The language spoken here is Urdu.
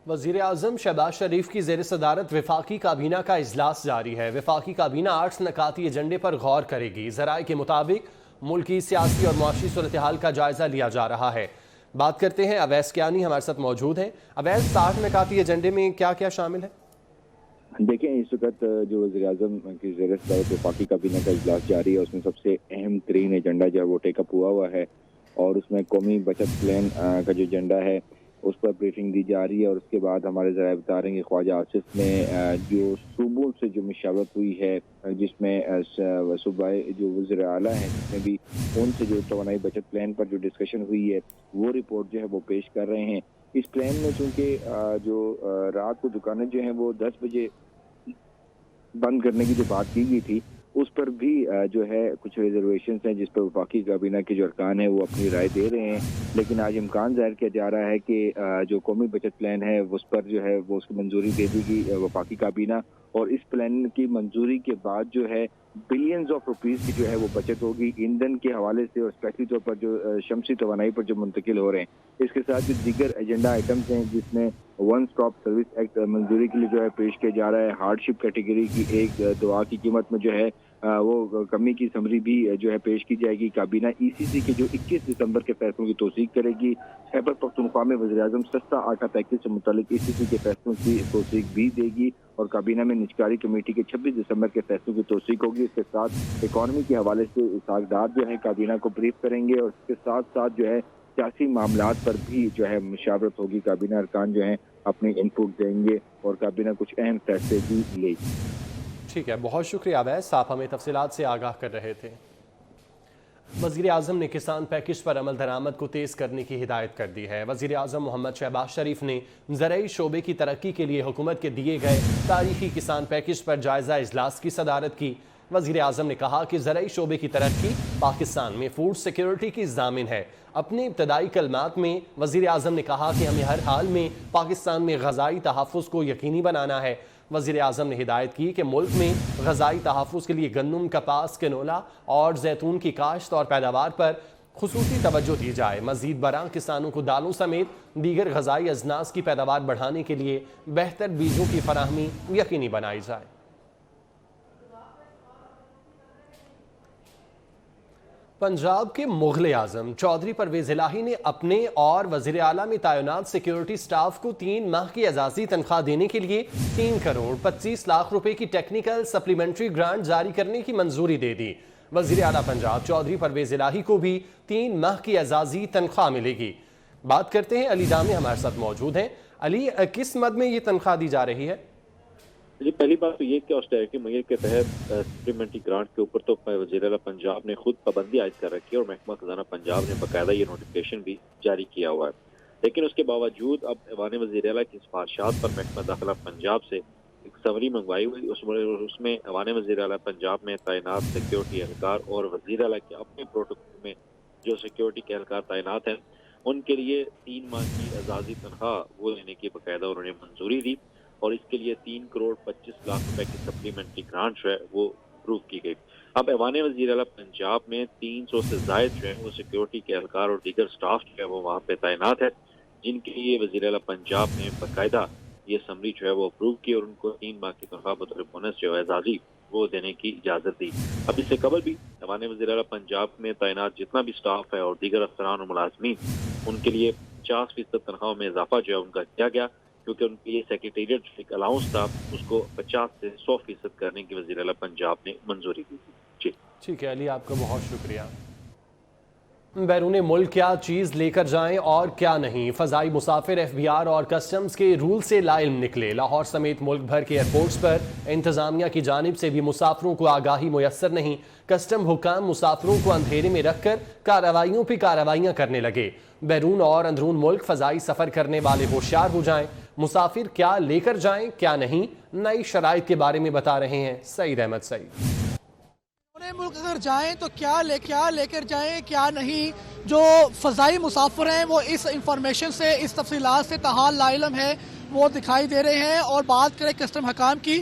وزیر اعظم شہباز شریف کی زیر صدارت وفاقی کابینہ کا اجلاس جاری ہے۔ وفاقی کابینہ 8 نکاتی ایجنڈے پر غور کرے گی۔ ذرائع کے مطابق ملکی سیاسی اور معاشی صورتحال کا جائزہ لیا جا رہا ہے۔ بات کرتے ہیں اویس کیانی ہمارے ساتھ موجود ہیں۔ اویس، 60 نکاتی ایجنڈے میں کیا کیا شامل ہے؟ دیکھیں، اس وقت جو وزیر اعظم کی زیر صدارت وفاقی کابینہ کا اجلاس جاری ہے، اس میں سب سے اہم ترین ایجنڈا جو ہے وہ ٹیک اپ ہوا ہے، اور اس میں قومی بچت پلان کا جو ایجنڈا ہے اس پر بریفنگ دی جا رہی ہے۔ اور اس کے بعد ہمارے ذرائع بتا رہے ہیں کہ خواجہ آصف نے جو صوبوں سے جو مشاورت ہوئی ہے، جس میں صوبائی جو وزیر اعلیٰ ہیں جس میں بھی ان سے جو توانائی بچت پلان پر جو ڈسکشن ہوئی ہے وہ رپورٹ جو ہے وہ پیش کر رہے ہیں۔ اس پلان میں چونکہ جو رات کو دکانیں جو ہیں وہ 10 بجے بند کرنے کی جو بات کی گئی تھی، اس پر بھی جو ہے کچھ ریزرویشنز ہیں جس پر وفاقی کابینہ کے جو ارکان ہیں وہ اپنی رائے دے رہے ہیں۔ لیکن آج امکان ظاہر کیا جا رہا ہے کہ جو قومی بچت پلان ہے اس پر جو ہے وہ اس کی منظوری دے دی گئی وفاقی کابینہ، اور اس پلان کی منظوری کے بعد جو ہے بلینز آف روپیز کی جو ہے وہ بچت ہوگی ایندھن کے حوالے سے، اور اسپیشلی طور پر جو شمسی توانائی پر جو منتقل ہو رہے ہیں۔ اس کے ساتھ جو دیگر ایجنڈا آئٹمز ہیں جس میں ون سٹاپ سروس ایکٹ منظوری کے لیے جو ہے پیش کیا جا رہا ہے۔ ہارڈ شپ کیٹیگری کی ایک دوا کی قیمت میں جو ہے وہ کمی کی سمری بھی جو ہے پیش کی جائے گی۔ کابینہ ای سی سی کے جو 21 دسمبر کے فیصلوں کی توثیق کرے گی۔ خیبر پختونخوا میں وزیر اعظم سستا آٹا پیکج سے متعلق ای سی سی کے فیصلوں کی توثیق بھی دے گی، اور کابینہ میں نجکاری کمیٹی کے 26 دسمبر کے فیصلوں کی توثیق ہوگی۔ اس کے ساتھ اکانومی کے حوالے سے ساغدار جو ہے کابینہ کو بریف کریں گے، اور اس کے ساتھ ساتھ جو ہے سیاسی معاملات پر بھی جو ہے مشاورت ہوگی۔ کابینہ ارکان جو ہیں اپنی انپوٹ دیں گے اور کابینہ کچھ اہم فیصلے بھی لے گی۔ ٹھیک ہے، بہت شکریہ اویس، آپ ہمیں تفصیلات سے آگاہ کر رہے تھے۔ وزیر اعظم نے کسان پیکج پر عمل درآمد کو تیز کرنے کی ہدایت کر دی ہے۔ وزیر اعظم محمد شہباز شریف نے زرعی شعبے کی ترقی کے لیے حکومت کے دیے گئے تاریخی کسان پیکج پر جائزہ اجلاس کی صدارت کی۔ وزیر اعظم نے کہا کہ زرعی شعبے کی ترقی پاکستان میں فوڈ سیکیورٹی کی ضامن ہے۔ اپنے ابتدائی کلمات میں وزیر اعظم نے کہا کہ ہمیں ہر حال میں پاکستان میں غذائی تحفظ کو یقینی بنانا ہے۔ وزیر اعظم نے ہدایت کی کہ ملک میں غذائی تحفظ کے لیے گندم، کپاس، کنولا اور زیتون کی کاشت اور پیداوار پر خصوصی توجہ دی جائے۔ مزید برآں کسانوں کو دالوں سمیت دیگر غذائی اجناس کی پیداوار بڑھانے کے لیے بہتر بیجوں کی فراہمی یقینی بنائی جائے۔ پنجاب کے مغل اعظم چودھری پرویز الہی نے اپنے اور وزیر اعلیٰ میں تعینات سیکیورٹی سٹاف کو 3 ماہ کی اعزازی تنخواہ دینے کے لیے 3 کروڑ 25 لاکھ روپے کی ٹیکنیکل سپلیمنٹری گرانٹ جاری کرنے کی منظوری دے دی۔ وزیر اعلیٰ پنجاب چودھری پرویز الہی کو بھی 3 ماہ کی اعزازی تنخواہ ملے گی۔ بات کرتے ہیں علی دامے ہمارے ساتھ موجود ہیں۔ علی، کس مد میں یہ تنخواہ دی جا رہی ہے؟ جی، پہلی بات تو یہ کہ آسٹیرٹی میئر کے تحت سپلیمنٹری گرانٹ کے اوپر تو وزیر اعلیٰ پنجاب نے خود پابندی عائد کر رکھی ہے، اور محکمہ خزانہ پنجاب نے باقاعدہ یہ نوٹیفکیشن بھی جاری کیا ہوا ہے۔ لیکن اس کے باوجود اب ایوان وزیر اعلیٰ کی سفارشات پر محکمہ داخلہ پنجاب سے ایک سمری منگوائی ہوئی، اس میں ایوان وزیر اعلیٰ پنجاب میں تعینات سیکیورٹی اہلکار اور وزیر اعلیٰ کے اپنے پروٹوکول میں جو سیکیورٹی کے اہلکار تعینات ہیں ان کے لیے 3 ماہ کی اعزازی تنخواہ وہ دینے کی باقاعدہ انہوں نے منظوری دی، اور اس کے لیے 3 کروڑ 25 لاکھ روپے کی سپلیمنٹری گرانٹ جو ہے وہ اپروو کی گئی۔ اب ایوان وزیر اعلیٰ پنجاب میں 300 سے زائد جو ہے وہ سیکیورٹی کے اہلکار اور دیگر سٹاف جو ہے وہ وہاں پہ تعینات ہے، جن کے لیے وزیر اعلیٰ پنجاب نے باقاعدہ یہ سمری جو ہے وہ اپروو کی، اور ان کو 3 ماہ کی تنخواہ بطور بونس جو ہے اعزازی وہ دینے کی اجازت دی۔ اب اس سے قبل بھی ایوان وزیر اعلیٰ پنجاب میں تعینات جتنا بھی سٹاف ہے اور دیگر افسران اور ملازمین، ان کے لیے 50% تنخواہ میں اضافہ جو ہے ان کا کیا گیا، کیونکہ ان کے لیے سیکریٹریٹ ایک الاؤنس تھا، اس کو 50 سے 100% کرنے کی وزیر اعلیٰ پنجاب نے منظوری دی تھی۔ جی ٹھیک ہے علی، آپ کا بہت شکریہ۔ بیرون ملک کیا چیز لے کر جائیں اور کیا نہیں، فضائی مسافر ایف بی آر اور کسٹمز کے رول سے لا علم نکلے۔ لاہور سمیت ملک بھر کے ایئرپورٹس پر انتظامیہ کی جانب سے بھی مسافروں کو آگاہی میسر نہیں۔ کسٹم حکام مسافروں کو اندھیرے میں رکھ کر کارروائیوں پہ کارروائیاں کرنے لگے۔ بیرون اور اندرون ملک فضائی سفر کرنے والے ہوشیار ہو جائیں۔ مسافر کیا لے کر جائیں کیا نہیں، نئی شرائط کے بارے میں بتا رہے ہیں سعید احمد سعید۔ ملک اگر جائیں تو کیا لے کر جائیں کیا نہیں، جو فضائی مسافر ہیں وہ اس انفارمیشن سے، اس تفصیلات سے تاحال لا علم ہے، وہ دکھائی دے رہے ہیں۔ اور بات کریں کسٹم حکام کی